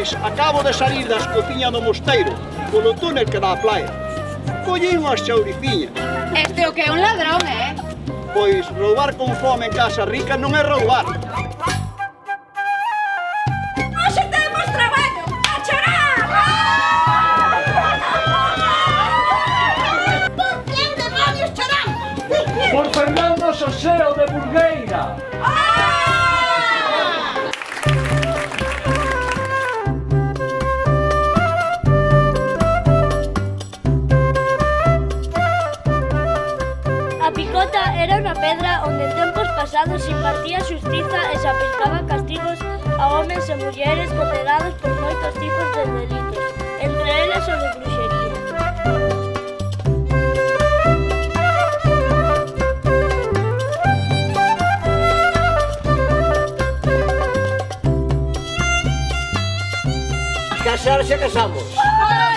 Pois acabo de salir das cociñas do mosteiro, polo túnel que dá á playa. Collei unhas chaurifiñas. Este o que é un ladrón, Pois roubar con fome en casa rica non é roubar. Hoxe temos traballo! A chorar! Por quen demonios choran? Por Fernando Soseo de Burgueira. A picota era unha pedra onde en tempos pasados se impartía xustiza e se aplicaban castigos a homes e mulleres condenados por moitos tipos de delitos, entre eles o de bruxería. Casarse casamos.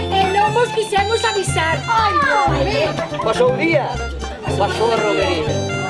E non vos quixemos avisar. Pasou o día, pasou a romería.